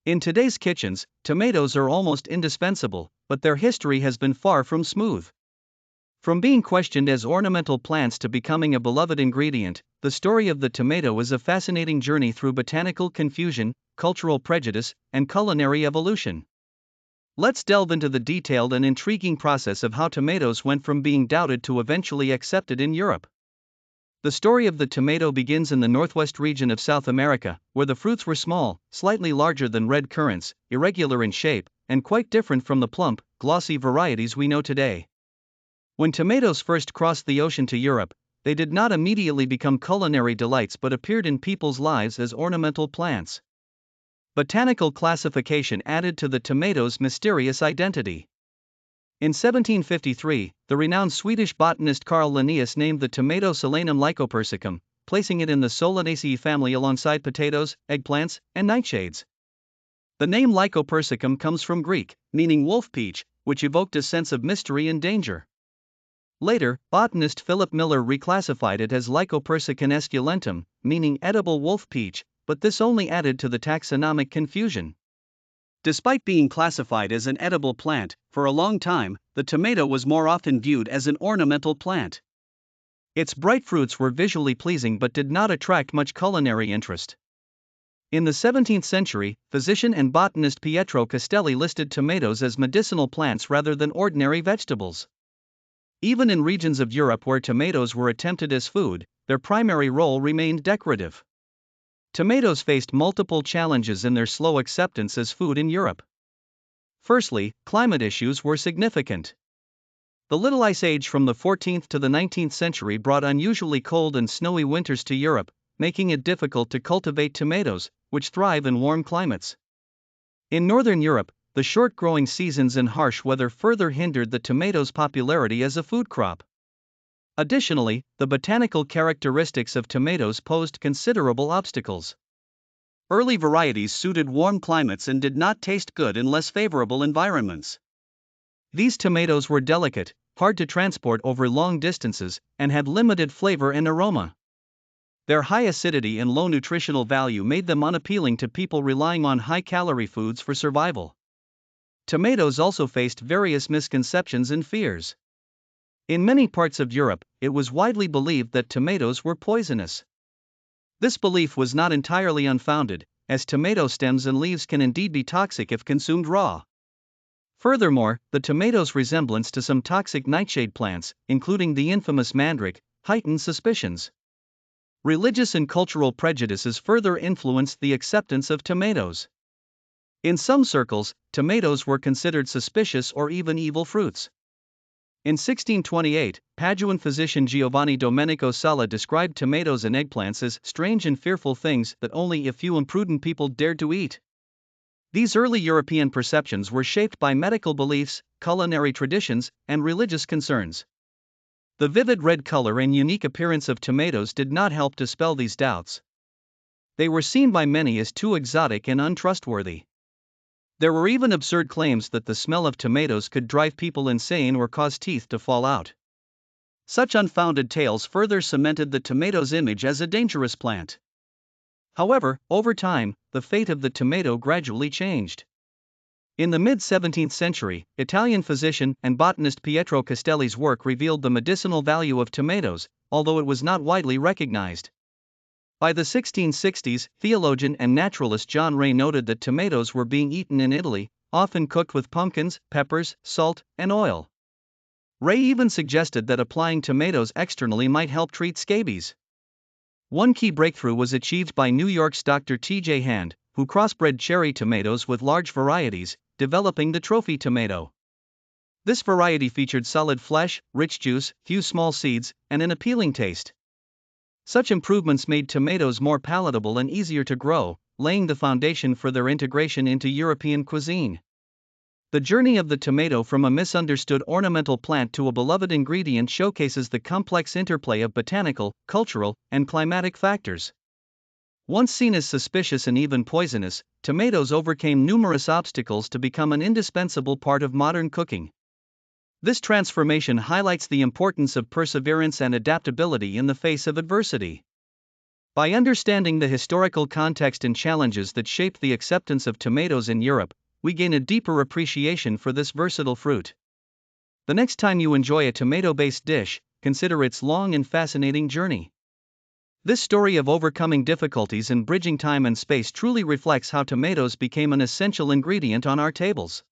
In today's kitchens, tomatoes are almost indispensable, but their history has been far from smooth. From being questioned as ornamental plants to becoming a beloved ingredient, the story of the tomato is a fascinating journey through botanical confusion, cultural prejudice, and culinary evolution. Let's delve into the detailed and intriguing process of how tomatoes went from being doubted to eventually accepted in Europe. The story of the tomato begins in the northwest region of South America, where the fruits were small, slightly larger than red currants, irregular in shape, and quite different from the plump, glossy varieties we know today. When tomatoes first crossed the ocean to Europe, they did not immediately become culinary delights but appeared in people's lives as ornamental plants. Botanical classification added to the tomato's mysterious identity. In 1753, the renowned Swedish botanist Carl Linnaeus named the tomato Solanum lycopersicum, placing it in the Solanaceae family alongside potatoes, eggplants, and nightshades. The name lycopersicum comes from Greek, meaning wolf peach, which evoked a sense of mystery and danger. Later, botanist Philip Miller reclassified it as Lycopersicum esculentum, meaning edible wolf peach, but this only added to the taxonomic confusion. Despite being classified as an edible plant, for a long time, the tomato was more often viewed as an ornamental plant. Its bright fruits were visually pleasing but did not attract much culinary interest. In the 17th century, physician and botanist Pietro Castelli listed tomatoes as medicinal plants rather than ordinary vegetables. Even in regions of Europe where tomatoes were attempted as food, their primary role remained decorative. Tomatoes faced multiple challenges in their slow acceptance as food in Europe. Firstly, climate issues were significant. The Little Ice Age from the 14th to the 19th century brought unusually cold and snowy winters to Europe, making it difficult to cultivate tomatoes, which thrive in warm climates. In northern Europe, the short growing seasons and harsh weather further hindered the tomato's popularity as a food crop. Additionally, the botanical characteristics of tomatoes posed considerable obstacles. Early varieties suited warm climates and did not taste good in less favorable environments. These tomatoes were delicate, hard to transport over long distances, and had limited flavor and aroma. Their high acidity and low nutritional value made them unappealing to people relying on high-calorie foods for survival. Tomatoes also faced various misconceptions and fears. In many parts of Europe, it was widely believed that tomatoes were poisonous. This belief was not entirely unfounded, as tomato stems and leaves can indeed be toxic if consumed raw. Furthermore, the tomato's resemblance to some toxic nightshade plants, including the infamous mandrake, heightened suspicions. Religious and cultural prejudices further influenced the acceptance of tomatoes. In some circles, tomatoes were considered suspicious or even evil fruits. In 1628, Paduan physician Giovanni Domenico Sala described tomatoes and eggplants as strange and fearful things that only a few imprudent people dared to eat. These early European perceptions were shaped by medical beliefs, culinary traditions, and religious concerns. The vivid red color and unique appearance of tomatoes did not help dispel these doubts. They were seen by many as too exotic and untrustworthy. There were even absurd claims that the smell of tomatoes could drive people insane or cause teeth to fall out. Such unfounded tales further cemented the tomato's image as a dangerous plant. However, over time, the fate of the tomato gradually changed. In the mid-17th century, Italian physician and botanist Pietro Castelli's work revealed the medicinal value of tomatoes, although it was not widely recognized. By the 1660s, theologian and naturalist John Ray noted that tomatoes were being eaten in Italy, often cooked with pumpkins, peppers, salt, and oil. Ray even suggested that applying tomatoes externally might help treat scabies. One key breakthrough was achieved by New York's Dr. T.J. Hand, who crossbred cherry tomatoes with large varieties, developing the trophy tomato. This variety featured solid flesh, rich juice, few small seeds, and an appealing taste. Such improvements made tomatoes more palatable and easier to grow, laying the foundation for their integration into European cuisine. The journey of the tomato from a misunderstood ornamental plant to a beloved ingredient showcases the complex interplay of botanical, cultural, and climatic factors. Once seen as suspicious and even poisonous, tomatoes overcame numerous obstacles to become an indispensable part of modern cooking. This transformation highlights the importance of perseverance and adaptability in the face of adversity. By understanding the historical context and challenges that shaped the acceptance of tomatoes in Europe, we gain a deeper appreciation for this versatile fruit. The next time you enjoy a tomato-based dish, consider its long and fascinating journey. This story of overcoming difficulties and bridging time and space truly reflects how tomatoes became an essential ingredient on our tables.